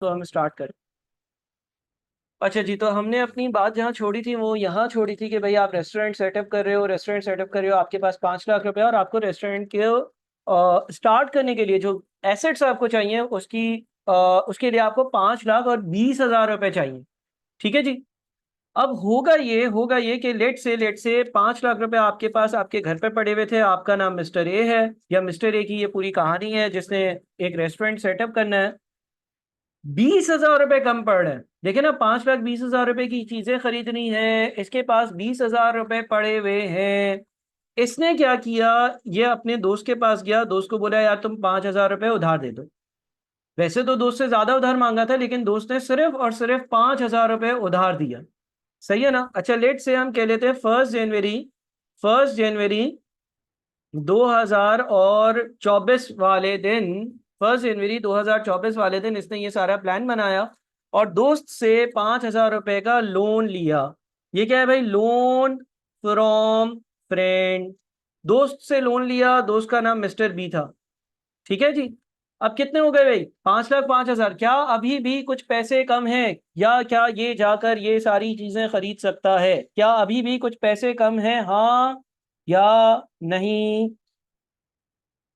तो हम स्टार्ट करें। अच्छा जी, तो हमने अपनी बात जहाँ छोड़ी थी वो यहाँ छोड़ी थी कि भाई आप रेस्टोरेंट सेटअप कर रहे हो, आपके पास 5 लाख रुपए और आपको रेस्टोरेंट के स्टार्ट करने के लिए जो एसेट्स आपको चाहिए उसके लिए आपको 5,20,000 रुपए चाहिए। ठीक है जी। अब होगा ये कि लेट से 5 लाख रुपए आपके पास आपके घर पे पड़े हुए थे, आपका नाम मिस्टर ए है या मिस्टर ए की ये पूरी कहानी है जिसने एक रेस्टोरेंट सेटअप करना है। 20,000 रुपए कम पड़ रहे हैं। देखिए ना, 5,20,000 रुपए की चीजें खरीदनी है, इसके पास 20,000 रुपए पड़े हुए हैं। इसने क्या किया, ये अपने दोस्त के पास गया, दोस्त को बोला यार तुम 5,000 रुपए उधार दे दो। वैसे तो दोस्त से ज्यादा उधार मांगा था, लेकिन दोस्त ने सिर्फ और सिर्फ 5,000 रुपए उधार दिया। सही है ना। अच्छा, लेट से हम कह लेते हैं फर्स्ट जनवरी 2024 वाले दिन, 1 जनवरी 2024 वाले दिन इसने ये सारा प्लान बनाया और दोस्त से 5,000 रुपए का लोन लिया। ये क्या है भाई? Loan from friend. दोस्त से लोन लिया, दोस्त का नाम मिस्टर बी था। ठीक है जी। अब कितने हो गए भाई? 5,05,000। क्या अभी भी कुछ पैसे कम हैं? या क्या ये जाकर ये सारी चीजें खरीद सकता है? क्या अभी भी कुछ पैसे कम हैं? हाँ या नहीं?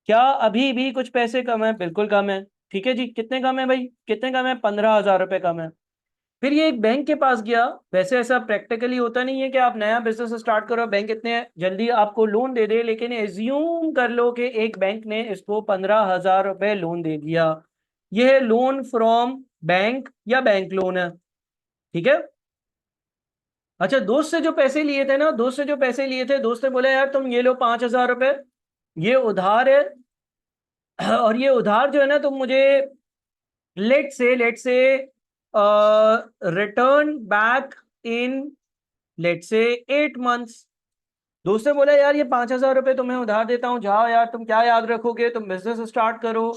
क्या अभी भी कुछ पैसे कम है? बिल्कुल कम है। ठीक है जी। कितने कम है भाई? कितने कम है? 15,000 रुपए कम है। फिर ये एक बैंक के पास गया। वैसे ऐसा प्रैक्टिकली होता नहीं है कि आप नया बिजनेस स्टार्ट करो बैंक इतने जल्दी आपको लोन दे दे, लेकिन एज्यूम कर लो कि एक बैंक ने इसको 15,000 रुपए लोन दे दिया। यह है लोन फ्रॉम बैंक या बैंक लोन है। ठीक है। अच्छा, दोस्त से जो पैसे लिए थे ना, दोस्त ने बोला यार तुम ये लो 5,000 रुपए, ये उधार है। और ये उधार जो है ना, तुम मुझे लेट से रिटर्न बैक इन लेट से 8 मंथ्स। दोस्त ने बोला यार ये 5,000 रुपए तुम्हें उधार देता हूँ, जाओ यार, तुम क्या याद रखोगे, तुम बिजनेस स्टार्ट करो,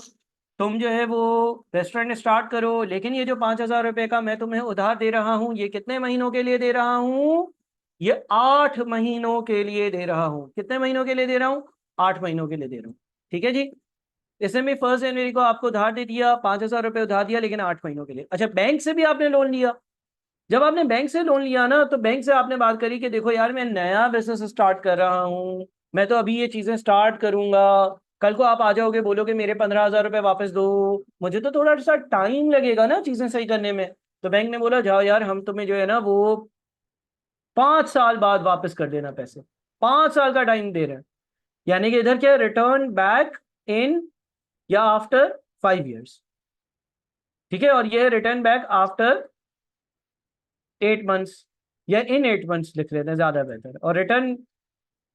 तुम जो है वो रेस्टोरेंट स्टार्ट करो, लेकिन ये जो 5,000 रुपए का मैं तुम्हें उधार दे रहा हूँ, ये कितने महीनों के लिए दे रहा हूँ? ये 8 महीनों के लिए दे रहा हूँ। कितने महीनों के लिए दे रहा हूँ? 8 महीनों के लिए दे रहा हूँ। ठीक है जी। इसने भी 1 जनवरी को आपको उधार दे दिया, 5,000 रुपए उधार दिया, लेकिन 8 महीनों के लिए। अच्छा, बैंक से भी आपने लोन लिया। जब आपने बैंक से लोन लिया ना, तो बैंक से आपने बात करी कि देखो यार मैं नया बिजनेस स्टार्ट कर रहा हूँ, मैं तो अभी ये चीजें स्टार्ट करूंगा, कल को आप आ जाओगे बोलोगे मेरे 15,000 रुपए वापस दो, मुझे तो थोड़ा सा टाइम लगेगा ना चीजें सही करने में। तो बैंक ने बोला जाओ यार, हम तुम्हें जो है ना वो 5 साल बाद वापस कर देना पैसे। 5 साल का टाइम दे रहे हैं। यानी कि इधर क्या, रिटर्न बैक इन या आफ्टर 5 years। ठीक है। और ये रिटर्न बैक आफ्टर 8 मंथ्स या इन 8 मंथ्स लिख लेते हैं, ज्यादा बेहतर। और रिटर्न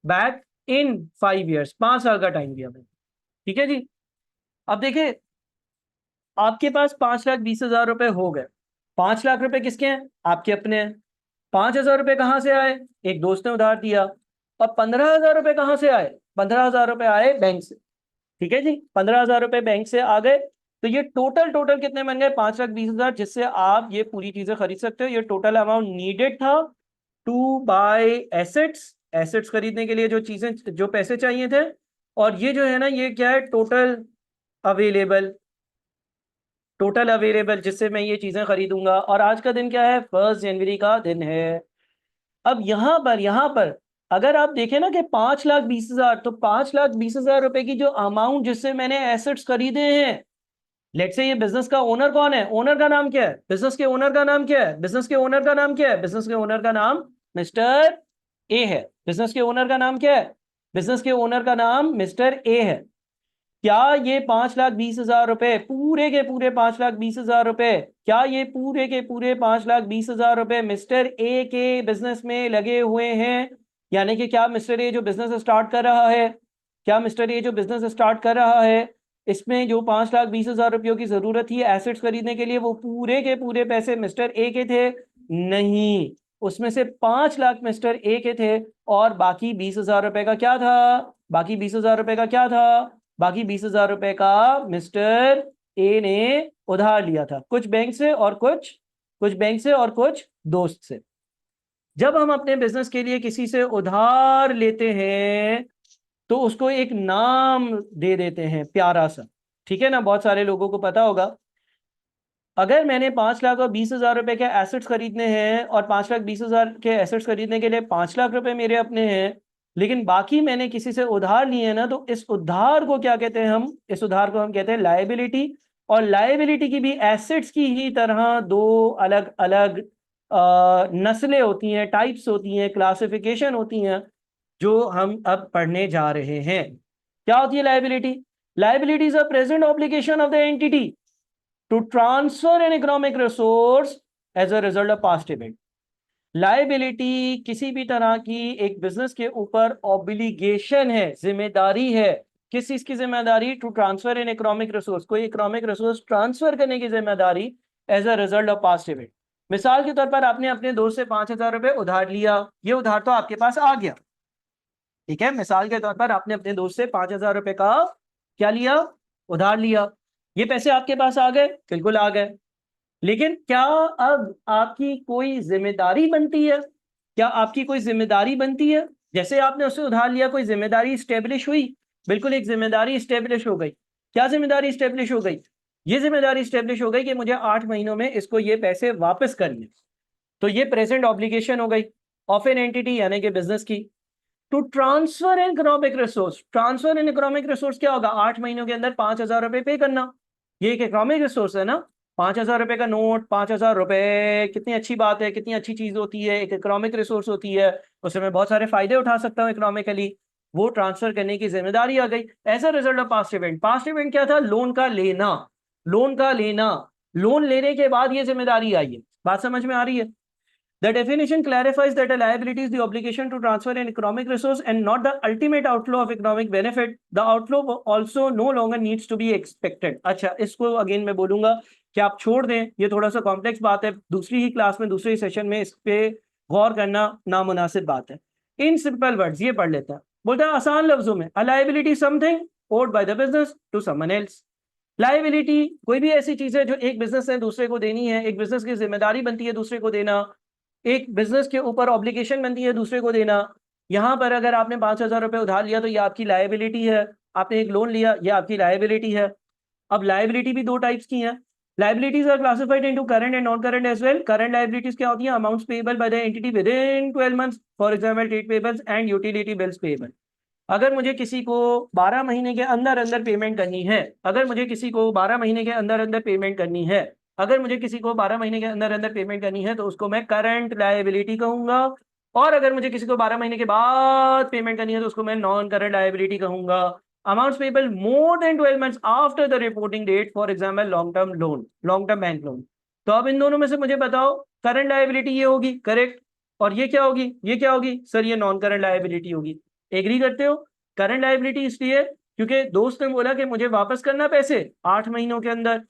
बैक इन 5 years, 5 साल का टाइम दिया मैंने। ठीक है जी। अब देखिए, आपके पास 5,20,000 रुपए हो गए। 5 लाख रुपए किसके हैं? आपके अपने हैं। 5,000 रुपए कहाँ से आए? एक दोस्त ने उधार दिया। और 15,000 रुपए कहाँ से आए? 15,000 रुपए आए बैंक से। ठीक है जी। 15,000 रुपए बैंक से आ गए। तो ये टोटल टोटल कितने बन गए? 5,20,000, जिससे आप ये पूरी चीजें खरीद सकते हो। ये टोटल अमाउंट नीडेड था टू बाय एसेट्स, एसेट्स खरीदने के लिए जो चीजें, जो पैसे चाहिए थे। और ये जो है ना, ये क्या है? अवेलेबल टोटल अवेलेबल जिससे मैं ये चीजें खरीदूंगा। और आज का दिन क्या है? 1 जनवरी का दिन है। अब यहां पर अगर आप देखें ना कि 5,20,000, तो 5,20,000 रुपए की जो अमाउंट जिससे मैंने एसेट्स खरीदे हैं, लेट से ये बिजनेस का ओनर कौन है? ओनर का नाम क्या है? बिजनेस के ओनर का नाम क्या है? बिजनेस के ओनर का नाम क्या है? बिजनेस के ओनर का नाम मिस्टर ए है। बिजनेस के ओनर का नाम क्या है? बिजनेस के ओनर का नाम मिस्टर ए है। क्या ये 5,20,000 रुपए, पूरे के पूरे 5,20,000 रुपए, क्या ये पूरे के पूरे 5,20,000 रुपए मिस्टर ए के बिजनेस में लगे हुए हैं? यानी कि क्या मिस्टर ए जो बिजनेस स्टार्ट कर रहा है, इसमें जो 5,20,000 रुपयों की जरूरत थी एसेट्स खरीदने के लिए, वो पूरे के पूरे पैसे मिस्टर ए के थे? नहीं। उसमें से 5 लाख मिस्टर ए के थे और बाकी 20,000 रुपए का क्या था? बाकी 20,000 रुपए का क्या था? बाकी 20,000 रुपए का मिस्टर ए ने उधार लिया था, कुछ बैंक से और कुछ दोस्त से। जब हम अपने बिजनेस के लिए किसी से उधार लेते हैं तो उसको एक नाम दे देते हैं प्यारा सा। ठीक है ना, बहुत सारे लोगों को पता होगा अगर मैंने 5,20,000 रुपए के एसेट्स खरीदने हैं और 5,20,000 के एसेट्स खरीदने के लिए 5 लाख रुपए मेरे अपने हैं, लेकिन बाकी मैंने किसी से उधार लिए हैं ना, तो इस उधार को क्या कहते हैं हम? इस उधार को हम कहते हैं लायबिलिटी। और लायबिलिटी की भी एसेट्स की ही तरह दो अलग अलग नस्लें होती हैं, टाइप्स होती हैं, क्लासिफिकेशन होती हैं, जो हम अब पढ़ने जा रहे हैं। क्या होती है liability? Liability is a present obligation of the entity to transfer an economic resource as a result of past event। Liability किसी भी तरह की एक बिजनेस के ऊपर ऑब्लिगेशन है, जिम्मेदारी है। किस चीज की जिम्मेदारी? To transfer an economic resource, कोई इकोनॉमिक रिसोर्स ट्रांसफर करने की जिम्मेदारी as a result of past event. मिसाल के तौर पर आपने अपने दोस्त से 5,000 रुपए उधार लिया, ये उधार तो आपके पास आ गया, ठीक है। मिसाल के तौर पर आपने अपने दोस्त से 5,000 रुपए का क्या लिया? उधार लिया। ये पैसे आपके पास आ गए? बिल्कुल आ गए। लेकिन क्या अब आपकी कोई जिम्मेदारी बनती है? क्या आपकी कोई जिम्मेदारी बनती है? जैसे आपने उससे उधार लिया, कोई जिम्मेदारी स्टेब्लिश हुई? बिल्कुल, एक जिम्मेदारी स्टेब्लिश हो गई। क्या जिम्मेदारी स्टेब्लिश हो गई? ये जिम्मेदारी स्टेब्लिश हो गई कि मुझे 8 महीनों में इसको ये पैसे वापस करने। तो ये प्रेजेंट ऑब्लिगेशन हो गई ऑफ एन एंटिटी, यानी कि बिजनेस की, to transfer an economic resource. Transfer an economic resource क्या होगा? 8 महीनों के अंदर 5,000 रुपए पे करना। ये एक इकोनॉमिक रिसोर्स है ना। 5,000 रुपए का नोट, 5,000 रुपए, कितनी अच्छी बात है, कितनी अच्छी चीज होती है, एक इकोनॉमिक रिसोर्स होती है, उससे मैं बहुत सारे फायदे उठा सकता हूँ इकोनॉमिकली। वो ट्रांसफर करने की जिम्मेदारी आ गई as a result of past event. Past event क्या था? लोन का लेना। लोन का लेना, लोन लेने के बाद ये जिम्मेदारी आई है। बात समझ में आ रही है? The definition clarifies that a liability is the obligation to transfer an economic resource and not the ultimate outflow of economic benefit. The outflow also no longer needs to be expected। अच्छा, इसको again मैं बोलूंगा कि आप छोड़ दें, ये थोड़ा सा कॉम्प्लेक्स बात है, दूसरी ही क्लास में, दूसरे ही सेशन में इस पे गौर करना नामुनासिब बात है। इन सिंपल वर्ड्स ये पढ़ लेता है। बोलता है आसान लफ्जों में, a liability something owed by the business to someone else। Liability कोई भी ऐसी चीज है जो एक बिजनेस ने दूसरे को देनी है, एक बिजनेस की जिम्मेदारी बनती है दूसरे को देना, एक बिजनेस के ऊपर ऑब्लिगेशन बनती है दूसरे को देना। यहां पर अगर आपने 5,000 रुपए उधार लिया तो ये आपकी लायबिलिटी है। आपने एक लोन लिया, ये आपकी लायबिलिटी है। अब लायबिलिटी भी दो टाइप्स की हैं। Liabilities are classified into current and non current as well. Current liabilities क्या होती हैं? Amounts payable by the entity within 12 months, for example trade payables and utility bills payable. अगर मुझे किसी को 12 महीने के अंदर अंदर पेमेंट करनी है, अगर मुझे किसी को 12 महीने के अंदर अंदर पेमेंट करनी है, अगर मुझे किसी को 12 महीने के अंदर अंदर पेमेंट करनी है, तो उसको मैं करंट लायबिलिटी कहूंगा। और अगर मुझे किसी को 12 महीने के बाद पेमेंट करनी है, तो उसको मैं नॉन करंट लायबिलिटी कहूंगा। Amounts payable more than 12 months after the reporting date, for example long term loan, long term bank loan. तो अब इन दोनों में से मुझे बताओ, करंट लायबिलिटी ये होगी, करेक्ट। और ये क्या होगी? ये क्या होगी सर? ये नॉन करंट लायबिलिटी होगी। एग्री करते हो? करंट लायबिलिटी इसलिए क्योंकि दोस्त ने बोला कि मुझे वापस करना पैसे 8 महीनों के अंदर,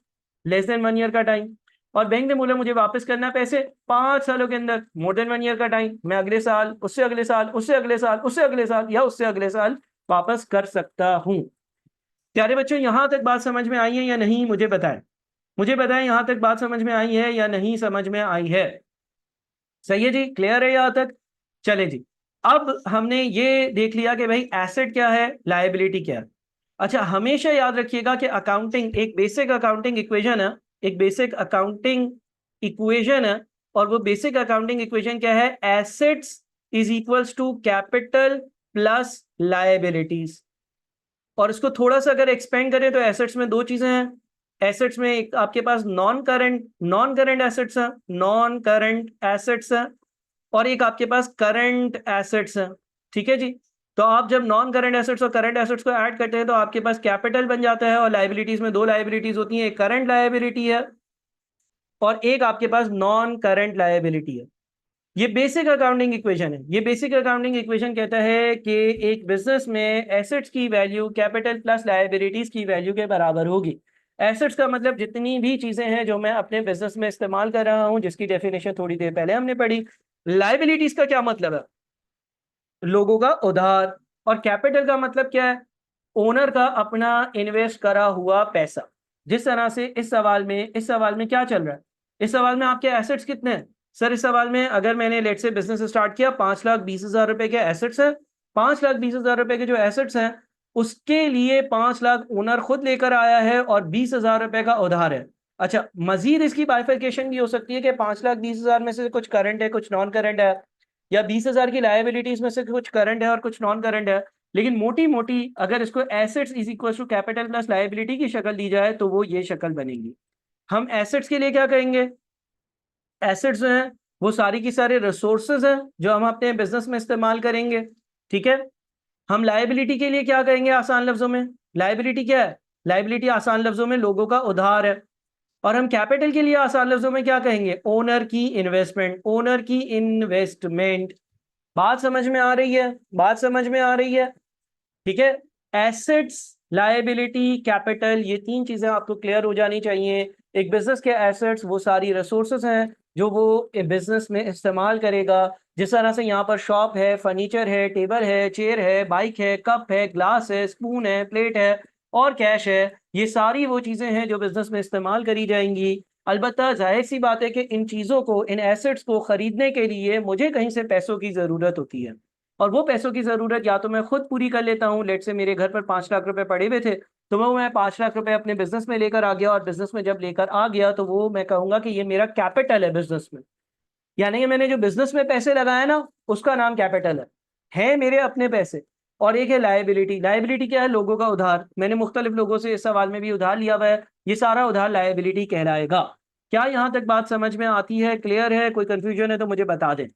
लेस देन 1 ईयर का टाइम, और बैंक ने बोला मुझे वापस करना पैसे 5 सालों के अंदर, मोर देन 1 ईयर का टाइम। मैं अगले साल, उससे अगले साल, उससे अगले साल, उससे अगले साल या उससे अगले साल वापस कर सकता हूं। प्यारे बच्चों, यहां तक बात समझ में आई है या नहीं? मुझे बताएं, मुझे बताएं, यहां तक बात समझ में आई है या नहीं समझ में आई है? सही है जी, क्लियर है यहां तक? चले जी, अब हमने ये देख लिया कि भाई एसेट क्या है, लायबिलिटी क्या है। अच्छा, हमेशा याद रखिएगा कि अकाउंटिंग एक बेसिक अकाउंटिंग इक्वेशन है, एक बेसिक अकाउंटिंग इक्वेशन है। और वो बेसिक अकाउंटिंग इक्वेशन क्या है? Assets is equals to capital plus liabilities. और इसको थोड़ा सा अगर एक्सपेंड करें तो एसेट्स में दो चीजें हैं। एसेट्स में एक आपके पास नॉन करंट एसेट्स है, नॉन करंट एसेट्स है, और एक आपके पास करंट एसेट्स है। ठीक है जी। तो आप जब नॉन करंट एसेट्स और करंट एसेट्स को ऐड करते हैं तो आपके पास कैपिटल बन जाता है। और लायबिलिटीज में दो लायबिलिटीज होती हैं, एक करंट लायबिलिटी है और एक आपके पास नॉन करंट लायबिलिटी है। ये बेसिक अकाउंटिंग इक्वेशन है। ये बेसिक अकाउंटिंग इक्वेशन कहता है कि एक बिजनेस में एसेट्स की वैल्यू कैपिटल प्लस लायबिलिटीज की वैल्यू के बराबर होगी। एसेट्स का मतलब जितनी भी चीजें हैं जो मैं अपने बिजनेस में इस्तेमाल कर रहा हूं, जिसकी डेफिनेशन थोड़ी देर पहले हमने पढ़ी। लायबिलिटीज का क्या मतलब है? लोगों का उधार। और कैपिटल का मतलब क्या है? ओनर का अपना इन्वेस्ट करा हुआ पैसा। जिस तरह से इस सवाल में क्या चल रहा है? इस सवाल में आपके एसेट्स कितने हैं सर? इस सवाल में अगर मैंने लेट से बिजनेस स्टार्ट किया, 5,20,000 रुपए के एसेट्स हैं। 5,20,000 रुपए के जो एसेट्स हैं, उसके लिए 5 लाख ओनर खुद लेकर आया है और 20,000 रुपए का उधार है। अच्छा, मजीद इसकी बाइफिकेशन भी हो सकती है कि 5,20,000 में से कुछ करंट है कुछ नॉन करंट है, या 20,000 की लायबिलिटीज में से कुछ करंट है और कुछ नॉन करंट है। लेकिन मोटी मोटी अगर इसको assets is equal to capital plus liability की शक्ल दी जाए तो वो ये शक्ल बनेगी। हम एसेट्स के लिए क्या कहेंगे? एसेट्स जो हैं वो सारी की सारे रिसोर्सेज हैं जो हम अपने बिजनेस में इस्तेमाल करेंगे। ठीक है। हम लायबिलिटी के लिए क्या कहेंगे आसान लफ्जों में? लायबिलिटी क्या है? लायबिलिटी आसान लफ्जों में लोगों का उधार है। और हम कैपिटल के लिए आसान लफ्जों में क्या कहेंगे? ओनर की इन्वेस्टमेंट, ओनर की इन्वेस्टमेंट। बात समझ में आ रही है? बात समझ में आ रही है? ठीक है। एसेट्स, लायबिलिटी, कैपिटल, ये तीन चीजें आपको क्लियर हो जानी चाहिए। एक बिजनेस के एसेट्स वो सारी रिसोर्सेज हैं जो वो बिजनेस में इस्तेमाल करेगा। जिस तरह से यहाँ पर शॉप है, फर्नीचर है, टेबल है, चेयर है, बाइक है, कप है, ग्लास है, स्पून है, प्लेट है और कैश है। ये सारी वो चीजें हैं जो बिजनेस में इस्तेमाल करी जाएंगी। अलबत्ता जाहिर सी बात है कि इन चीजों को, इन एसेट्स को खरीदने के लिए मुझे कहीं से पैसों की जरूरत होती है। और वो पैसों की जरूरत या तो मैं खुद पूरी कर लेता हूँ। लेट से मेरे घर पर 5 लाख रुपए पड़े हुए थे, तो मैं 5 लाख रुपए अपने बिजनेस में लेकर आ गया, और बिजनेस में जब लेकर आ गया तो वो मैं कहूंगा कि ये मेरा कैपिटल है बिजनेस में। यानी कि मैंने जो बिजनेस में पैसे लगाए ना, उसका नाम कैपिटल है मेरे अपने पैसे। और एक है लायबिलिटी। लायबिलिटी क्या है? लोगों का उधार। मैंने मुख्तलिफ लोगों से इस सवाल में भी उधार लिया हुआ है, ये सारा उधार लायबिलिटी कहलाएगा। क्या यहाँ तक बात समझ में आती है? क्लियर है? कोई कंफ्यूजन है तो मुझे बता दें।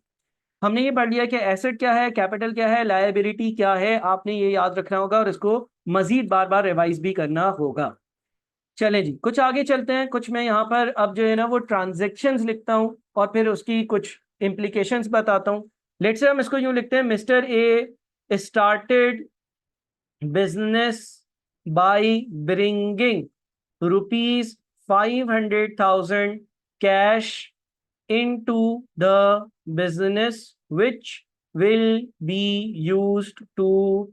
हमने ये पढ़ लिया कि एसेट क्या है, कैपिटल क्या है, लायबिलिटी क्या है। आपने ये याद रखना होगा और इसको मजीद बार बार रिवाइज भी करना होगा। चलें जी, कुछ आगे चलते हैं। कुछ मैं यहाँ पर अब जो है ना वो ट्रांजेक्शन्स लिखता हूँ और फिर उसकी कुछ इम्प्लीकेशंस बताता हूँ। लेट्स से हम इसको यूँ लिखते हैं, mister A started business by bringing ₹500,000 cash into the business which will be used to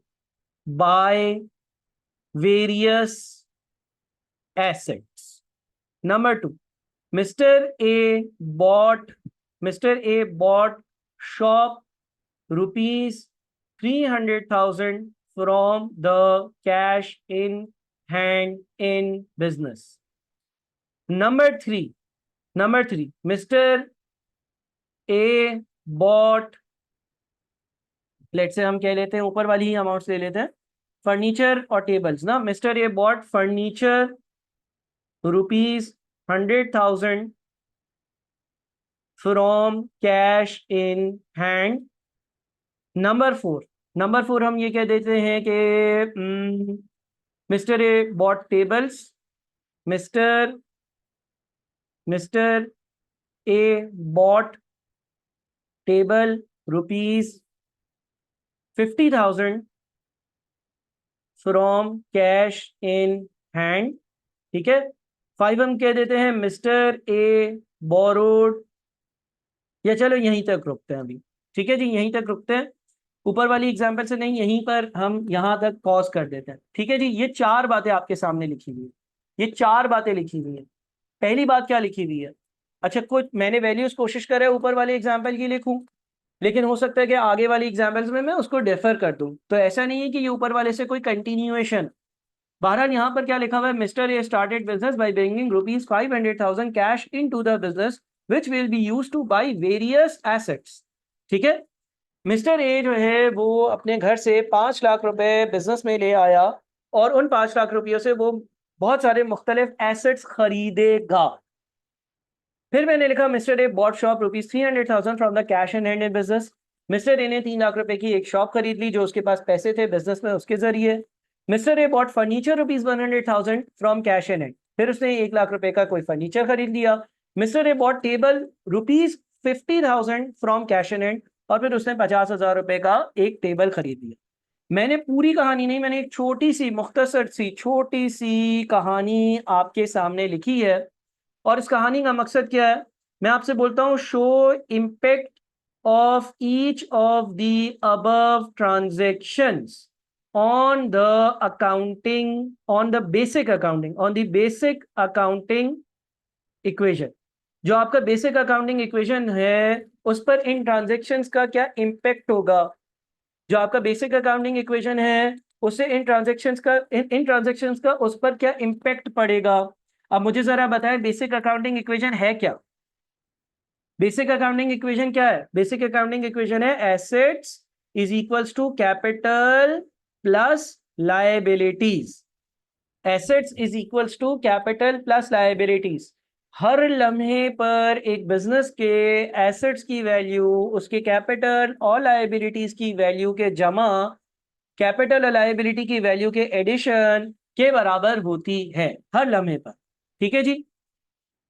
buy various assets. Number two, Mr. A bought Mr. A bought shop ₹300,000 from the cash in hand in business. Number three, Mr. A bought, लेट से हम कह लेते हैं ऊपर वाली ही amounts ले लेते हैं, फर्नीचर और टेबल्स ना। Mister A bought furniture ₹100,000 from cash in hand. Number four हम ये कह देते हैं कि mister A bought tables, mister mister A bought table ₹50,000 from cash in hand. ठीक है। 5 हम कह देते हैं मिस्टर ए बोरोड, या चलो यहीं तक रुकते हैं अभी। ठीक है जी, यहीं तक रुकते हैं। ऊपर वाली एग्जाम्पल से नहीं, यहीं पर हम यहां तक पॉज कर देते हैं। ठीक है जी, ये 4 बातें आपके सामने लिखी हुई है। ये 4 बातें लिखी हुई है। पहली बात क्या लिखी हुई है? अच्छा, कुछ मैंने वैल्यूज कोशिश करा है ऊपर वाले एग्जाम्पल की लिखूं, लेकिन हो सकता है कि आगे वाली एग्जाम्पल्स में मैं उसको डिफर कर दूं। तो ऐसा नहीं है कि ये ऊपर वाले से कोई कंटिन्यूएशन। बहरहाल यहाँ पर क्या लिखा हुआ है? Mister A started business by bringing ₹500,000 cash into the business which will be used to buy various assets. ठीक है। मिस्टर ए जो है वो अपने घर से 5 लाख रुपए बिजनेस में ले आया, और उन 5 लाख रुपयों से वो बहुत सारे मुख्तलिफ एसेट्स खरीदेगा। फिर मैंने लिखा mister A bought shop ₹300,000 from the cash in hand in business. Mister A ने 3 लाख रुपए की एक शॉप खरीद ली जो उसके पास पैसे थे बिजनेस में उसके जरिए। Mister A bought furniture ₹100,000 from cash in hand. फिर उसने 1 लाख रुपए का कोई फर्नीचर खरीद लिया। Mister A bought table ₹50,000 from cash in hand, और फिर उसने 50,000 रुपए का एक टेबल खरीद लिया। मैंने पूरी कहानी नहीं, मैंने एक छोटी सी मुख्तसर सी छोटी सी कहानी आपके सामने लिखी है। और इस कहानी का मकसद क्या है? मैं आपसे बोलता हूं, show impact of each of the above transactions on the accounting, on the basic accounting, on the basic accounting equation. जो आपका बेसिक अकाउंटिंग इक्वेशन है उस पर इन ट्रांजैक्शंस का क्या इम्पैक्ट होगा। जो आपका बेसिक अकाउंटिंग इक्वेशन है उससे इन ट्रांजैक्शंस का उस पर क्या इम्पैक्ट पड़ेगा। अब मुझे जरा बताएं बेसिक अकाउंटिंग इक्वेशन है क्या? बेसिक अकाउंटिंग इक्वेशन क्या है? बेसिक अकाउंटिंग इक्वेशन है assets is equals to capital plus liabilities. Assets is equals to capital plus liabilities. हर लम्हे पर एक बिजनेस के एसेट्स की वैल्यू उसके कैपिटल और लायबिलिटीज की वैल्यू के जमा कैपिटल और लायबिलिटी की वैल्यू के एडिशन के बराबर होती है हर लम्हे पर। ठीक है जी।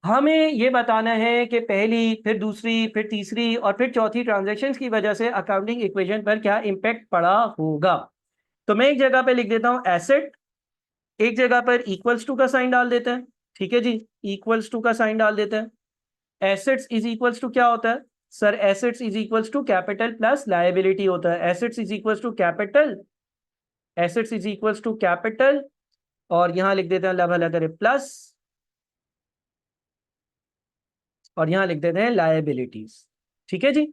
हमें ये बताना है कि पहली फिर दूसरी फिर तीसरी और फिर चौथी ट्रांजैक्शंस की वजह से अकाउंटिंग इक्वेशन पर क्या इम्पैक्ट पड़ा होगा। तो मैं एक जगह पे लिख देता हूं एसेट, एक जगह पर इक्वल्स टू का साइन डाल देते हैं। ठीक है जी, इक्वल्स टू का साइन डाल देते हैं। एसेट्स इज इक्वल्स टू क्या होता है sir? Assets is equals to capital plus liability होता है। Assets is equals to capital, assets is equals to capital, और यहां लिख देते हैं अल्लाह भला करे प्लस, और यहां लिख देते हैं लायबिलिटीज। ठीक है जी।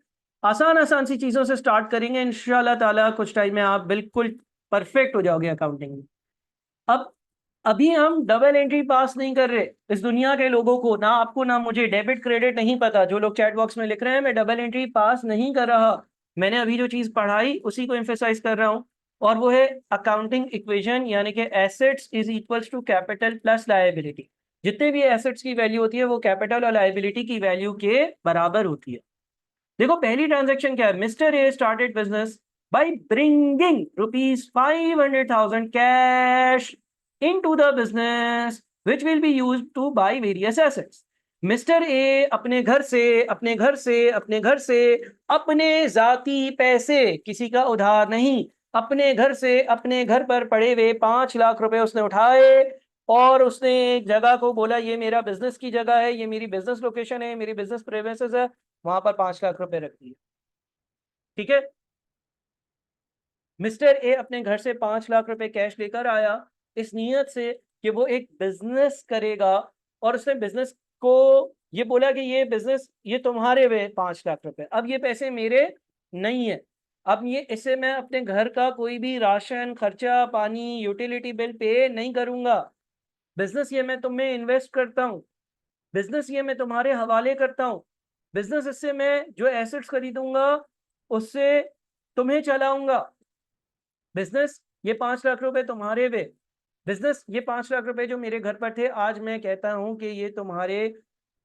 आसान आसान सी चीजों से स्टार्ट करेंगे इंशाल्लाह ताला, कुछ टाइम में आप बिल्कुल परफेक्ट हो जाओगे अकाउंटिंग में। अब अभी हम डबल एंट्री पास नहीं कर रहे। इस दुनिया के लोगों को, ना आपको ना मुझे, डेबिट क्रेडिट नहीं पता। जो लोग चैट बॉक्स में लिख रहे हैं मैं डबल एंट्री पास नहीं कर रहा, मैंने अभी जो चीज पढ़ाई उसी को एम्फेसाइज कर रहा हूं, और वो है अकाउंटिंग इक्वेशन, यानी कि assets is equals to capital plus liability. जितने भी एसेट्स की वैल्यू होती है वो कैपिटल और लायबिलिटी की वैल्यू के बराबर होती है। देखो पहली ट्रांजैक्शन क्या है, mister A started business by bringing ₹500,000 cash into the business which will be used to buy various assets। Mister A अपने घर से अपने जाती पैसे, किसी का उधार नहीं, अपने घर से अपने घर पर पड़े हुए 5 लाख रुपए उसने उठाए, और उसने एक जगह को बोला ये मेरा बिजनेस की जगह है, ये मेरी बिजनेस लोकेशन है, मेरी बिजनेस प्रेमिसेस है, वहां पर 5 लाख रुपए रख दिए। ठीक है, मिस्टर ए अपने घर से 5 लाख रुपए कैश लेकर आया इस नीयत से कि वो एक बिजनेस करेगा, और उसने बिजनेस को ये बोला कि ये बिजनेस ये तुम्हारे वे 5 लाख रुपए, अब ये पैसे मेरे नहीं है, अब ये इससे मैं अपने घर का कोई भी राशन खर्चा, पानी, यूटिलिटी बिल पे नहीं करूंगा। बिजनेस ये मैं तुम्हें इन्वेस्ट करता हूँ, बिजनेस ये मैं तुम्हारे हवाले करता हूँ, बिजनेस इससे मैं जो एसेट्स खरीदूंगा उससे तुम्हें चलाऊंगा। बिजनेस ये 5 लाख रुपए तुम्हारे वे, बिजनेस ये 5 लाख रुपए जो मेरे घर पर थे, आज मैं कहता हूं कि ये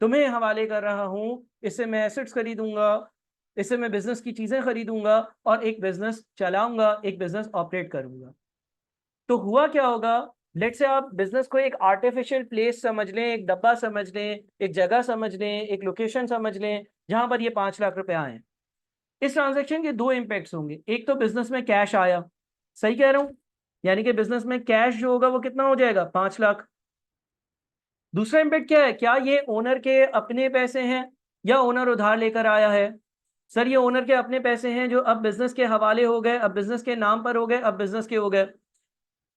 तुम्हें हवाले कर रहा हूं, इससे मैं एसेट्स खरीदूंगा, इससे मैं बिजनेस की चीजें खरीदूंगा और एक बिजनेस चलाऊंगा, एक बिजनेस ऑपरेट करूंगा। तो हुआ क्या होगा, लेट से आप बिजनेस को एक आर्टिफिशियल प्लेस समझ लें, एक डब्बा समझ लें, एक जगह समझ लें, एक लोकेशन समझ लें जहां पर ये 5 लाख रुपए आए। इस ट्रांजैक्शन के दो इंपैक्ट्स होंगे, एक तो बिजनेस में कैश आया, सही कह रहा हूं, यानी कि बिजनेस में कैश जो होगा वो कितना हो जाएगा, 5 लाख। दूसरा इंपैक्ट क्या है, क्या ये ओनर के अपने पैसे हैं या ओनर उधार लेकर आया है? सर ये ओनर के अपने पैसे हैं जो अब बिजनेस के हवाले हो गए, अब बिजनेस के नाम पर हो गए, अब बिजनेस के हो गए।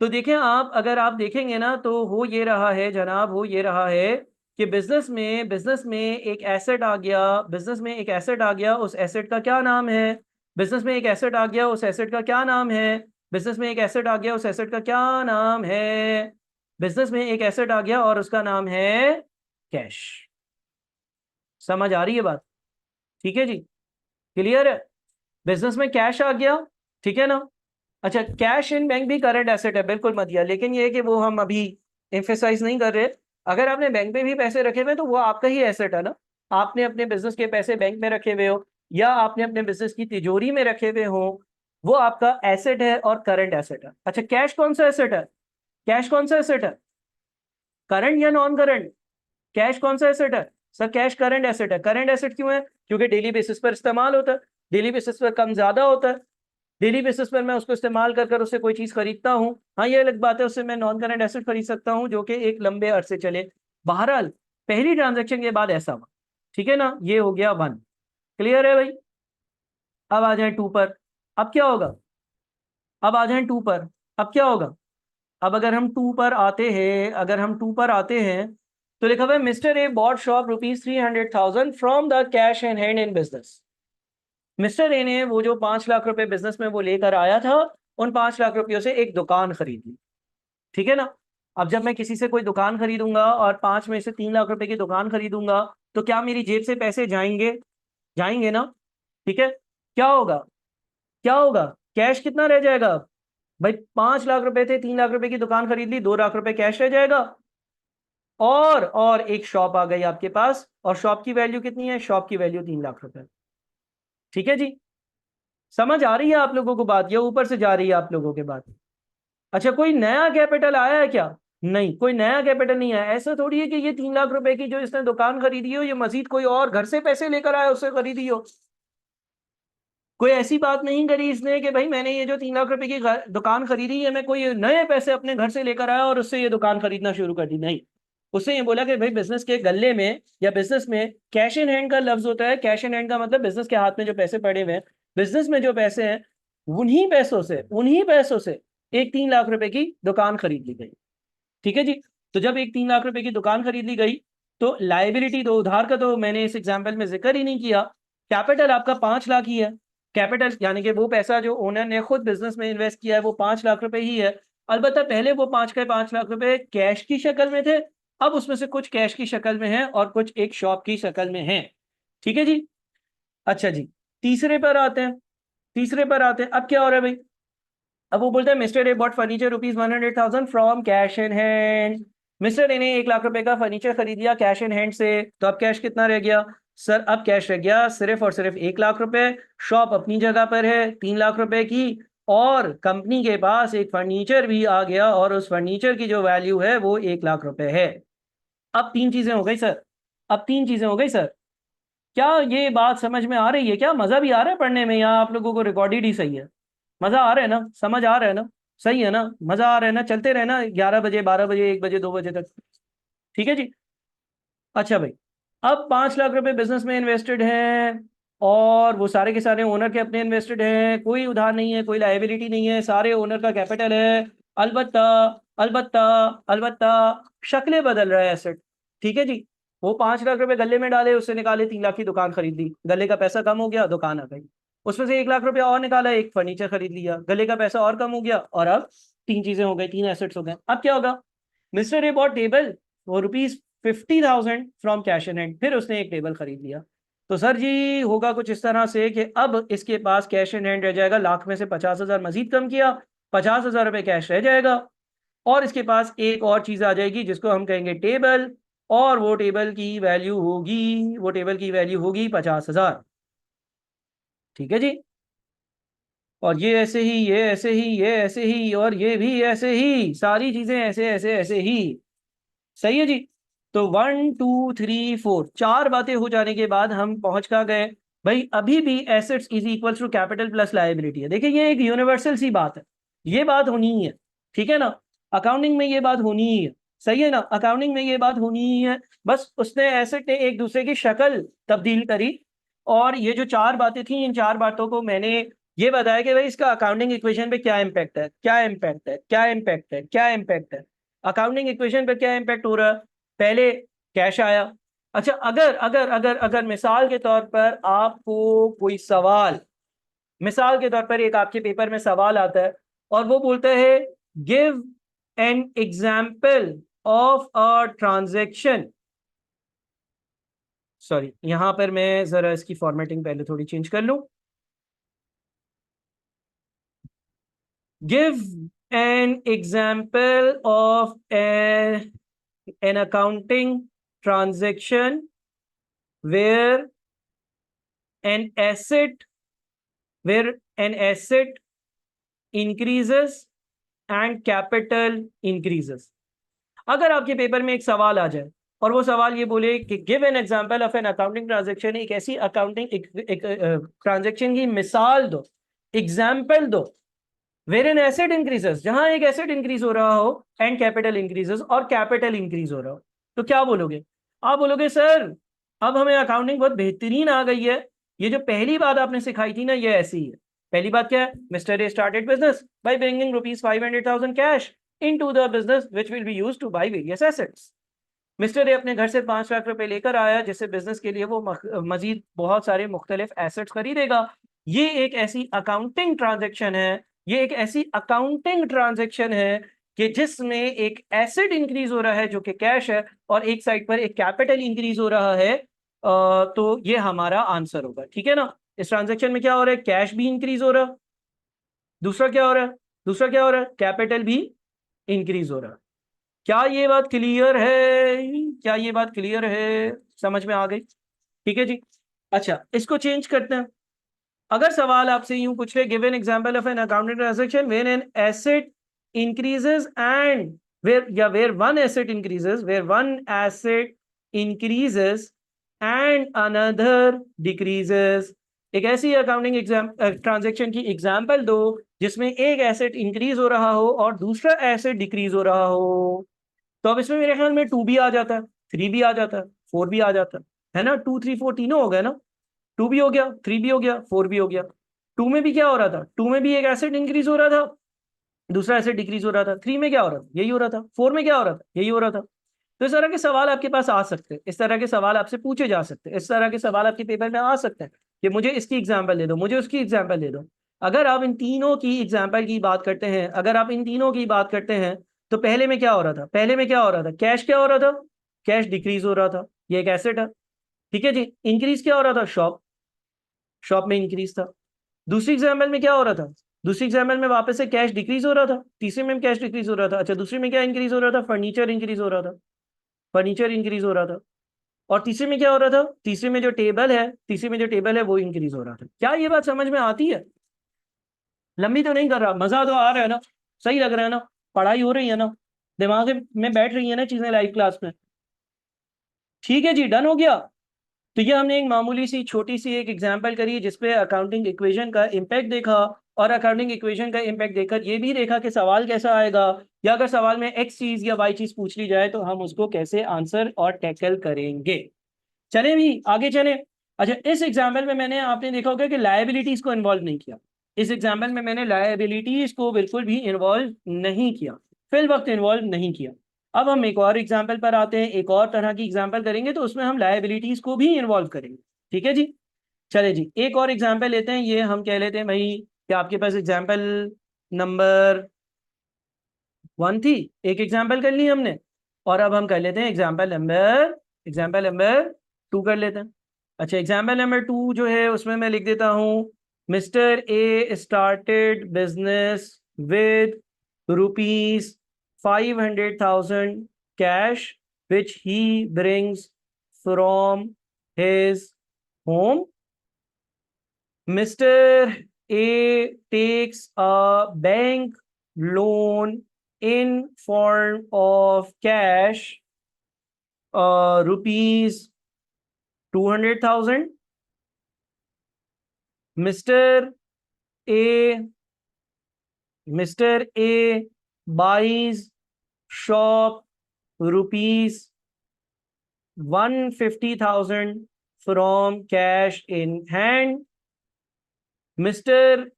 तो देखें आप, अगर आप देखेंगे ना तो हो ये रहा है जनाब, हो ये रहा है कि बिजनेस में एक एसेट आ गया, बिजनेस में एक एसेट आ गया, उस एसेट का क्या नाम है, बिजनेस में एक एसेट आ गया, उस एसेट का क्या नाम है, बिजनेस में एक एसेट आ गया, उस एसेट का क्या नाम है, बिजनेस में एक एसेट आ गया और उसका नाम है कैश। समझ आ रही है बात? ठीक है जी, क्लियर है? बिजनेस में कैश आ गया, ठीक है ना। अच्छा, कैश इन बैंक भी करंट एसेट है, बिल्कुल मत दिया, लेकिन ये है कि वो हम अभी एम्फेसाइज नहीं कर रहे। अगर आपने बैंक में भी पैसे रखे हुए तो वो आपका ही एसेट है ना, आपने अपने बिजनेस के पैसे बैंक में रखे हुए हो या आपने अपने बिजनेस की तिजोरी में रखे हुए हो, वो आपका एसेट है और करंट एसेट है। अच्छा, कैश कौन सा एसेट है? कैश कौन सा एसेट है, करंट या नॉन करंट? कैश कौन सा एसेट है सर? कैश करंट एसेट है। करंट एसेट क्यों है? क्योंकि डेली बेसिस पर इस्तेमाल होता है, डेली बेसिस पर कम ज्यादा होता है, डेली बेसिस पर मैं उसको इस्तेमाल कर उससे कोई चीज खरीदता हूँ, हाँ ये अलग बात है, उससे मैं नॉन करंट एसेट खरीद सकता हूँ जो कि एक लंबे अरसे चले। बहरहाल पहली ट्रांजैक्शन के बाद ऐसा हुआ, ठीक है ना, ये हो गया 1। क्लियर है भाई? अब आ जाए 2 पर, अब क्या होगा, अब आ जाए 2 पर, अब क्या होगा। अब अगर हम 2 पर आते हैं, अगर हम 2 पर आते हैं तो लिखा हुआ है mister A bought shop ₹300,000 from the cash in hand in business. Mister A ने वो जो 5 लाख रुपए बिजनेस में वो लेकर आया था, उन 5 लाख रुपयों से एक दुकान खरीदी, ठीक है ना। अब जब मैं किसी से कोई दुकान खरीदूंगा और 5 में से 3 लाख रुपए की दुकान खरीदूंगा, तो क्या मेरी जेब से पैसे जाएंगे? जाएंगे ना। ठीक है, क्या होगा? क्या होगा? कैश कितना रह जाएगा भाई? 5 लाख रुपए थे, 3 लाख रुपए की दुकान खरीद ली, 2 लाख रुपए कैश रह जाएगा। और एक शॉप आ गई आपके पास, और शॉप की वैल्यू कितनी है? शॉप की वैल्यू 3 लाख रुपए। ठीक है जी, समझ आ रही है आप लोगों को बात, या ऊपर से जा रही है आप लोगों के बात? अच्छा, कोई नया कैपिटल आया है क्या? नहीं, कोई नया कैपिटल नहीं आया। ऐसा थोड़ी है कि ये 3 लाख रुपए की जो इसने दुकान खरीदी हो, ये मजीद कोई और घर से पैसे लेकर आया उससे खरीदी हो। कोई ऐसी बात नहीं करी इसने कि भाई मैंने ये जो 3 लाख रुपए की दुकान खरीदी है, मैं कोई नए पैसे अपने घर से लेकर आया और उससे ये दुकान खरीदना शुरू कर दी। नहीं, उसने ये बोला कि भाई बिजनेस के गले में या बिजनेस में कैश इन हैंड का लफ्ज होता है। कैश इन हैंड का मतलब बिजनेस के हाथ में जो पैसे पड़े हुए हैं, बिजनेस में जो पैसे हैं, उन्हीं पैसों से एक 3 लाख रुपए की दुकान खरीद ली गई। ठीक है जी। तो जब एक 3 लाख रुपए की दुकान खरीद ली गई, तो लाइबिलिटी, तो उधार का तो मैंने इस एग्जाम्पल में जिक्र ही नहीं किया। कैपिटल आपका 5 लाख ही है। कैपिटल यानी कि वो पैसा जो ओनर ने खुद बिजनेस में इन्वेस्ट किया है, वो 5 लाख रुपए ही है। अलबत्ता पहले वो 5 लाख रुपए कैश की शक्ल में थे, अब उसमें से कुछ कैश की शक्ल में है और कुछ एक शॉप की शक्ल में है। ठीक है जी। अच्छा जी, तीसरे पर आते हैं। अब क्या हो रहा है भाई? अब वो बोलता है mister A bought furniture ₹100,000 from cash in hand. Mister A ने 1 लाख रुपए का फर्नीचर खरीद लिया कैश इन हैंड से। तो अब कैश कितना रह गया सर? अब कैश रह गया सिर्फ और सिर्फ 1 लाख रुपए। शॉप अपनी जगह पर है 3 लाख रुपए की, और कंपनी के पास एक फर्नीचर भी आ गया, और उस फर्नीचर की जो वैल्यू है वो 1 लाख रुपए है। अब 3 चीजें हो गई सर। क्या ये बात समझ में आ रही है? क्या मजा भी आ रहा है पढ़ने में, या आप लोगों को रिकॉर्डेड ही सही है? मजा आ रहा है ना? समझ आ रहा है ना? सही है ना? मजा आ रहा है ना? चलते रहे ना 11 बजे, 12 बजे, 1 बजे, 2 बजे तक। ठीक है जी। अच्छा भाई, अब 5 लाख रुपए बिजनेस में इन्वेस्टेड हैं, और वो सारे के सारे ओनर के अपने इन्वेस्टेड हैं। कोई उधार नहीं है, कोई लाइबिलिटी नहीं है, सारे ओनर का कैपिटल है। अलबत्ता अलबत्ता अलबत्ता शक्लें बदल रहा है एसेट। ठीक है जी। वो 5 लाख रुपए गले में डाले, उससे निकाले 3 लाख की दुकान खरीद ली, गले का पैसा कम हो गया, दुकान आ गई। उसमें से 1 लाख रुपया और निकाला, एक फर्नीचर खरीद लिया, गले का पैसा और कम हो गया, और अब 3 चीजें हो गई, 3 एसेट्स हो गए। अब क्या होगा? मिस्टर ए बॉट टेबल वो ₹50,000 फ्रॉम कैश इन हैंड। फिर उसने एक टेबल खरीद लिया। तो सर जी होगा कुछ इस तरह से कि अब इसके पास कैश इन हैंड रह जाएगा, लाख में से 50,000 मजीद कम किया, 50,000 रुपए कैश रह जाएगा, और इसके पास एक और चीज आ जाएगी जिसको हम कहेंगे टेबल, और वो टेबल की वैल्यू होगी 50,000। ठीक है जी। और ये ऐसे ही, ये ऐसे ही, ये ऐसे ही, और ये भी ऐसे ही, सारी चीजें ऐसे ऐसे ऐसे ही। सही है जी। तो 1 2 3 4 चार बातें हो जाने के बाद हम पहुंच कहाँ गए भाई? अभी भी assets is equal to capital plus liability है। देखिए ये एक यूनिवर्सल सी बात है, ये बात होनी ही है। ठीक है ना? अकाउंटिंग में ये बात होनी ही है। सही है ना? अकाउंटिंग में ये बात होनी ही है। बस उसने एसेट ने एक दूसरे की शक्ल तब्दील करी, और ये जो चार बातें थी, इन चार बातों को मैंने ये बताया कि भाई इसका अकाउंटिंग इक्वेशन पे क्या इम्पैक्ट है, क्या इम्पैक्ट है, क्या इम्पैक्ट है, क्या इम्पैक्ट है। अकाउंटिंग इक्वेशन पे क्या इम्पैक्ट हो रहा है? पहले कैश आया। अच्छा, अगर अगर अगर अगर मिसाल के तौर पर आपको कोई सवाल, मिसाल के तौर पर एक आपके पेपर में सवाल आता है, और वो बोलता है give an example of a transaction. Sorry, यहां पर मैं जरा इसकी फॉर्मेटिंग पहले थोड़ी चेंज कर लूं। Give an example of an accounting transaction where an asset where an asset increases and capital increases। अगर आपके पेपर में एक सवाल आ जाए और वो सवाल ये बोले कि give an example of an accounting transaction, एक ऐसी अकाउंटिंग ट्रांजैक्शन की मिसाल दो, एग्जाम्पल दो, वेर एन एसेट इंक्रीजेस, जहां एक एसेट इंक्रीज हो रहा हो, एंड कैपिटल इंक्रीजेस, और कैपिटल इंक्रीज हो रहा हो, तो क्या बोलोगे? आप बोलोगे सर अब हमें अकाउंटिंग बहुत बेहतरीन आ गई है, ये जो पहली बात आपने सिखाई थी ना ये ऐसी ही है। पहली बात क्या है? Mister A started business by bringing ₹500,000 cash into the business which will be used to buy various assets. Mister A अपने घर से 5 लाख रुपए लेकर आया, जिससे बिजनेस के लिए वो मजीद बहुत सारे मुख्तलिफ एसेट्स खरीदेगा। ये एक ऐसी अकाउंटिंग ट्रांजेक्शन है, ये एक ऐसी अकाउंटिंग ट्रांजेक्शन है कि जिसमें एक एसेट इंक्रीज हो रहा है जो कि कैश है, और एक साइड पर एक कैपिटल इंक्रीज हो रहा है, तो ये हमारा आंसर होगा। ठीक है ना। इस ट्रांजेक्शन में क्या हो रहा है, कैश भी इंक्रीज हो रहा है, दूसरा क्या हो रहा है, दूसरा क्या हो रहा है, कैपिटल भी इंक्रीज हो रहा है। क्या ये बात क्लियर है, क्या ये बात क्लियर है, समझ में आ गई। ठीक है जी। अच्छा, इसको चेंज करते हैं। अगर सवाल आपसे यूं पूछ ले, give an example of an accounting transaction when an asset increases and where one asset increases, where one asset increases and another decreases. एक ऐसी अकाउंटिंग एग्जाम ट्रांजैक्शन की एग्जांपल दो जिसमें एक एसेट इंक्रीज हो रहा हो और दूसरा एसेट डिक्रीज हो रहा हो। तो अब इसमें मेरे ख्याल में 2 भी आ जाता है, 3 भी आ जाता है, 4 भी आ जाता है ना। 2 3 4 तीनों हो गए ना। 2 भी हो गया, 3 भी हो गया, 4 भी हो गया। 2 में भी क्या हो रहा था, 2 में भी एक एसिड इंक्रीज हो रहा था, दूसरा एसिड डिक्रीज हो रहा था। 3 में क्या हो रहा था, यही हो रहा था। 4 में क्या हो रहा था, यही हो रहा था। तो इस तरह के सवाल आपके पास आ सकते हैं, इस तरह के सवाल आपसे पूछे जा सकते हैं, इस तरह के सवाल आपके पेपर में आ सकते हैं कि मुझे इसकी एग्जाम्पल दे दो, मुझे उसकी एग्जाम्पल दे दो। अगर आप इन तीनों की एग्जाम्पल की बात करते हैं, अगर आप इन तीनों की बात करते हैं, तो पहले में क्या हो रहा था, पहले में क्या हो रहा था, कैश क्या हो रहा था, कैश डिक्रीज हो रहा था, ये एक एसेट है। ठीक है जी। इंक्रीज क्या हो रहा था, शॉप, शॉप में इंक्रीज था। दूसरी एग्जाम्पल में क्या हो रहा था, दूसरी एग्जाम्पल में वापस से कैश डिक्रीज हो रहा था, तीसरे में कैश डिक्रीज हो रहा था। अच्छा, दूसरी में क्या इंक्रीज हो रहा था, फर्नीचर इंक्रीज हो रहा था, फर्नीचर इंक्रीज हो रहा था। और तीसरे में क्या हो रहा था, तीसरे में जो टेबल है, तीसरे में जो टेबल है वो इंक्रीज हो रहा था। क्या ये बात समझ में आती है। लंबी तो नहीं कर रहा, मजा तो आ रहा है ना, सही लग रहा है ना, पढ़ाई हो रही है ना, दिमाग में बैठ रही है ना चीजें लाइव क्लास में। ठीक है जी, डन हो गया। तो ये हमने एक मामूली सी छोटी सी एक एग्जांपल करी जिसपे अकाउंटिंग इक्वेशन का इम्पैक्ट देखा, और अकाउंटिंग इक्वेशन का इम्पैक्ट देखकर ये भी देखा कि सवाल कैसा आएगा, या अगर सवाल में एक्स चीज या वाई चीज पूछ ली जाए तो हम उसको कैसे आंसर और टैकल करेंगे। चले भी आगे चले। अच्छा, इस एग्जाम्पल में मैंने, आपने देखा होगा कि लायबिलिटीज को इन्वॉल्व नहीं किया। इस एग्जाम्पल में मैंने लायबिलिटीज को बिल्कुल भी इन्वॉल्व नहीं किया, फिल वक्त इन्वॉल्व नहीं किया। अब हम एक और एग्जाम्पल पर आते हैं, एक और तरह की एग्जाम्पल करेंगे तो उसमें हम लायबिलिटीज को भी इन्वॉल्व करेंगे। ठीक है जी। चले जी, एक और एग्जाम्पल लेते हैं। ये हम कह लेते हैं भाई कि आपके पास एग्जाम्पल नंबर 1 थी, एक एग्जाम्पल कर ली हमने, और अब हम कर लेते हैं एग्जाम्पल नंबर 2 कर लेते हैं। अच्छा, एग्जाम्पल नंबर 2 जो है उसमें मैं लिख देता हूँ, mister A started business with ₹500,000 cash which he brings from his home. Mr. A takes a bank loan in form of cash, rupees 200,000. Mr. A Mr. A buys shop rupees 150,000 from cash in hand. Mr.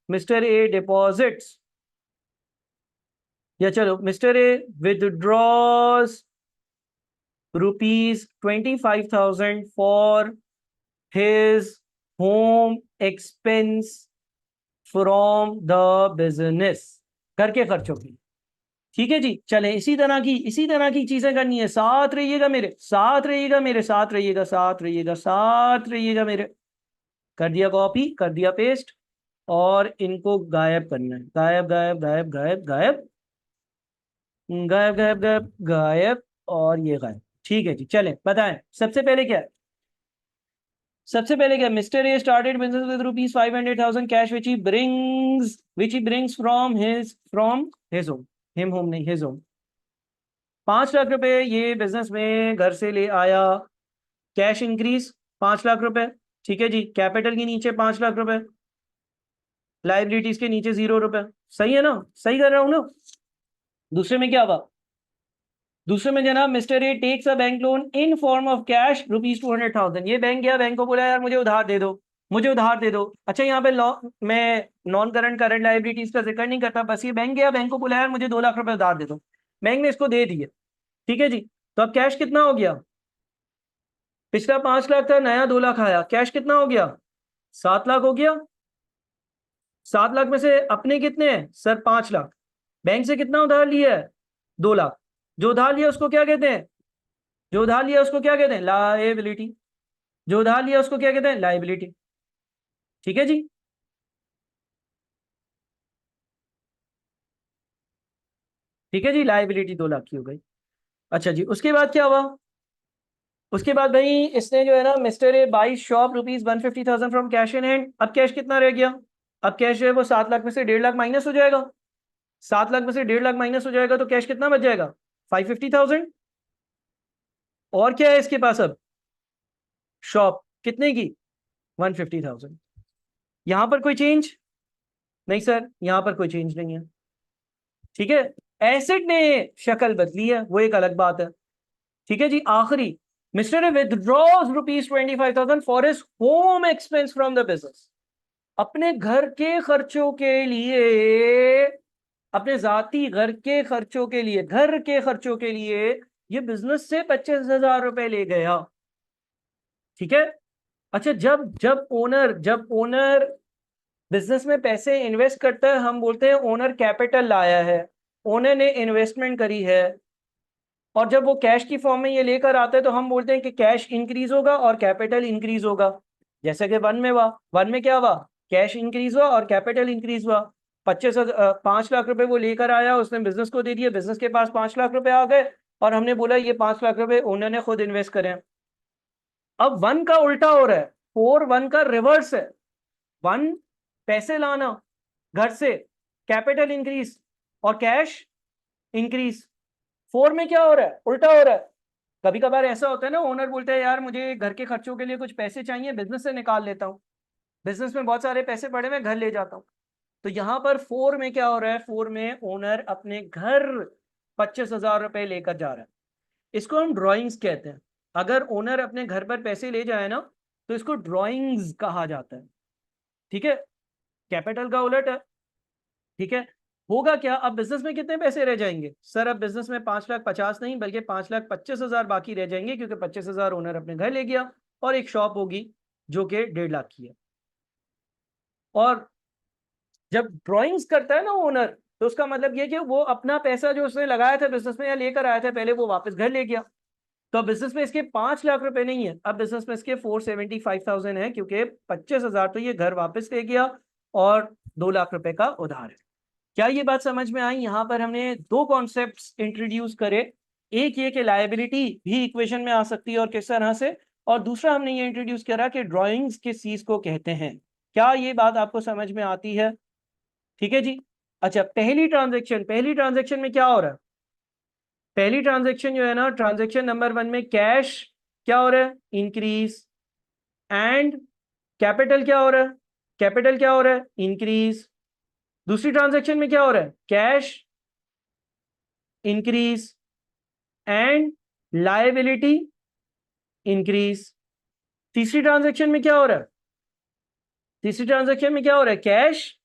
Mr. A deposits, या चलो, mister A withdraws ₹25,000 for his home expense from the business, घर के खर्चों की। ठीक है जी। चले, इसी तरह की चीजें करनी है। साथ रहिएगा मेरे, साथ रहिएगा मेरे, साथ रहिएगा, साथ रहिएगा, साथ रहिएगा मेरे। कर दिया कॉपी, कर दिया पेस्ट, और इनको गायब करना है, गायब गायब गायब गायब गायब गायब गायब गायब गायब, और ये गायब। ठीक है जी। चलें, बताएं सबसे पहले क्या है, सबसे पहले क्या, mister A started business with ₹500,000 cash which he brings from his home, him home नहीं, हिज होम। 5 लाख रुपए ये बिजनेस में घर से ले आया, कैश इंक्रीज 5 लाख रुपए। ठीक है जी। कैपिटल के नीचे 5 लाख रुपए, लाइबिलिटीज के नीचे ₹0। सही है ना, सही कर रहा हूं ना। दूसरे में क्या हुआ, दूसरे में जनाब, mister A takes a bank loan in form of cash ₹200,000। ये बैंक गया, बैंक को बोला यार मुझे उधार दे दो, मुझे उधार दे दो। अच्छा, यहाँ पे मैं नॉन करंट करंट लाइबिलिटीज का जिक्र नहीं करता, बस ये बैंक गया, बैंक को बोला यार मुझे 2 लाख रुपए उधार दे दो, बैंक ने इसको दे दिए। ठीक है जी। तो अब कैश कितना हो गया, पिछला 5 लाख था, नया 2 लाख आया, कैश कितना हो गया, 7 लाख हो गया। 7 लाख में से अपने कितने हैं सर? 5 लाख। बैंक से कितना उधार लिया है? 2 लाख। जो उधार लिया उसको क्या कहते हैं? जो उधार लिया उसको क्या कहते हैं? लायबिलिटी। जो उधार लिया उसको क्या कहते हैं? लायबिलिटी। ठीक है जी। ठीक है जी, लायबिलिटी 2 लाख की हो गई। अच्छा जी, उसके बाद क्या हुआ? उसके बाद भाई इसने जो है ना, mister A by shop ₹150,000 from cash in hand. अब कैश कितना रह गया? अब कैश जो है वो 7 लाख में से 1.5 लाख माइनस हो जाएगा। 7 लाख में से 1.5 लाख माइनस हो जाएगा तो कैश कितना बच जाएगा? 550,000। और क्या है इसके पास अब? शॉप कितने की? 150,000। यहां पर कोई चेंज नहीं सर, यहां पर कोई चेंज नहीं है। ठीक है, एसेट ने शक्ल बदली है, वो एक अलग बात है। ठीक है जी, आखिरी, mister withdraws ₹25,000 for his home expense from the business. अपने घर के खर्चों के लिए, अपने जाती घर के खर्चों के लिए ये बिजनेस से 25,000 रुपए ले गया। ठीक है। अच्छा, जब ओनर बिजनेस में पैसे इन्वेस्ट करता है, हम बोलते हैं ओनर कैपिटल लाया है, ओनर ने इन्वेस्टमेंट करी है। और जब वो कैश की फॉर्म में ये लेकर आता है तो हम बोलते हैं कि कैश इंक्रीज होगा और कैपिटल इंक्रीज होगा। जैसे कि वन में हुआ, वन में क्या हुआ? कैश इंक्रीज हुआ और कैपिटल इंक्रीज हुआ। 5 लाख रुपए वो लेकर आया, उसने बिजनेस को दे दिया, बिजनेस के पास 5 लाख रुपए आ गए और हमने बोला ये 5 लाख रुपए ओनर ने खुद इन्वेस्ट करें। अब वन का उल्टा हो रहा है, 4 1 का रिवर्स है। वन, पैसे लाना घर से, कैपिटल इंक्रीज और कैश इंक्रीज। 4 में क्या हो रहा है? उल्टा हो रहा है। कभी कभार ऐसा होता है ना, ओनर बोलते हैं यार मुझे घर के खर्चों के लिए कुछ पैसे चाहिए, बिजनेस से निकाल लेता हूँ, बिजनेस में बहुत सारे पैसे पड़े मैं घर ले जाता हूँ। तो यहां पर 4 में क्या हो रहा है? 4 में ओनर अपने घर 25,000 रुपए लेकर जा रहा है। इसको हम ड्रॉइंग्स कहते हैं। अगर ओनर अपने घर पर पैसे ले जाए ना तो इसको ड्रॉइंग्स कहा जाता है। ठीक है, कैपिटल का उलट है। ठीक है, होगा क्या? अब बिजनेस में कितने पैसे रह जाएंगे सर? अब बिजनेस में 5,50,000 नहीं बल्कि 5,25,000 बाकी रह जाएंगे, क्योंकि 25,000 ओनर अपने घर ले गया और एक शॉप होगी जो कि 1.5 लाख की है। और जब ड्राइंग्स करता है ना ओनर, तो उसका मतलब यह कि वो अपना पैसा जो उसने लगाया था बिजनेस में या लेकर आया था पहले, वो वापस घर ले गया। तो बिजनेस में इसके 5 लाख रुपए नहीं है, अब बिजनेस में इसके 475,000 है, क्योंकि 25,000 तो ये घर वापस ले गया और 2 लाख रुपए का उधार है। क्या ये बात समझ में आई? यहां पर हमने दो कॉन्सेप्ट्स इंट्रोड्यूस करे। एक ये कि लायबिलिटी भी इक्वेशन में आ सकती है और किस तरह से, और दूसरा हमने ये इंट्रोड्यूस करा कि ड्राइंग्स किस चीज को कहते हैं। क्या ये बात आपको समझ में आती है? ठीक है जी। अच्छा, पहली ट्रांजेक्शन में क्या हो रहा है? पहली ट्रांजेक्शन जो है ना, ट्रांजेक्शन नंबर 1 में कैश क्या हो रहा है? इंक्रीज। एंड कैपिटल क्या हो रहा है? कैपिटल क्या हो रहा है? इंक्रीज। दूसरी ट्रांजेक्शन में क्या हो रहा है? Cash increase and liability increase. तीसरी ट्रांजेक्शन में क्या हो रहा है? तीसरी ट्रांजेक्शन में क्या हो रहा है? Cash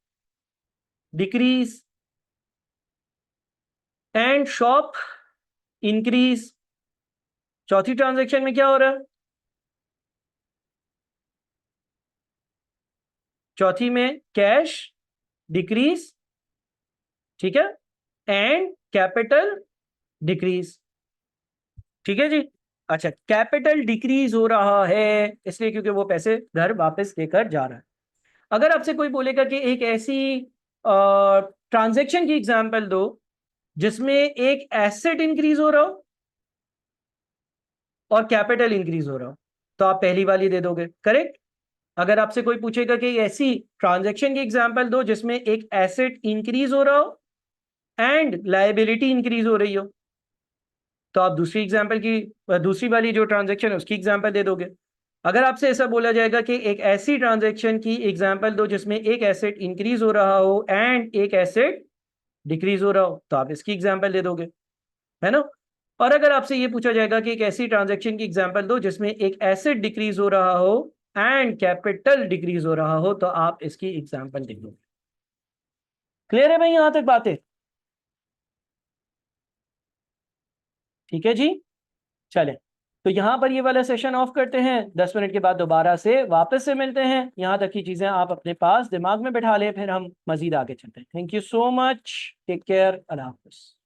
decrease and shop increase. चौथी ट्रांजेक्शन में क्या हो रहा है? चौथी में कैश डिक्रीज, ठीक है, एंड कैपिटल डिक्रीज। ठीक है जी। अच्छा, कैपिटल डिक्रीज हो रहा है इसलिए क्योंकि वो पैसे घर वापस लेकर जा रहा है। अगर आपसे कोई बोलेगा कि एक ऐसी ट्रांजैक्शन की एग्जांपल दो जिसमें एक एसेट इंक्रीज हो रहा हो और कैपिटल इंक्रीज हो रहा हो, तो आप पहली वाली दे दोगे, करेक्ट। अगर आपसे कोई पूछेगा कि ऐसी ट्रांजैक्शन की एग्जांपल दो जिसमें एक एसेट इंक्रीज हो रहा हो एंड लायबिलिटी इंक्रीज हो रही हो, तो आप दूसरी एग्जांपल की, दूसरी वाली जो ट्रांजैक्शन है उसकी एग्जांपल दे दोगे। अगर आपसे ऐसा बोला जाएगा कि एक ऐसी ट्रांजैक्शन की एग्जांपल दो जिसमें एक एसेट इंक्रीज हो रहा हो एंड एक एसेट डिक्रीज हो रहा हो, तो आप इसकी एग्जांपल दे दोगे, है ना। और अगर आपसे ये पूछा जाएगा कि एक ऐसी ट्रांजैक्शन की एग्जांपल दो जिसमें एक एसेट डिक्रीज हो रहा हो एंड कैपिटल डिक्रीज हो रहा हो, तो आप इसकी एग्जांपल दे दोगे। क्लियर है भाई यहां तक बातें? ठीक है जी, चले। तो यहाँ पर ये वाला सेशन ऑफ करते हैं, 10 मिनट के बाद दोबारा से वापस से मिलते हैं। यहाँ तक की चीजें आप अपने पास दिमाग में बैठा लें, फिर हम मजीद आगे चलते हैं। Thank you so much, take care, अल्लाह हाफिज।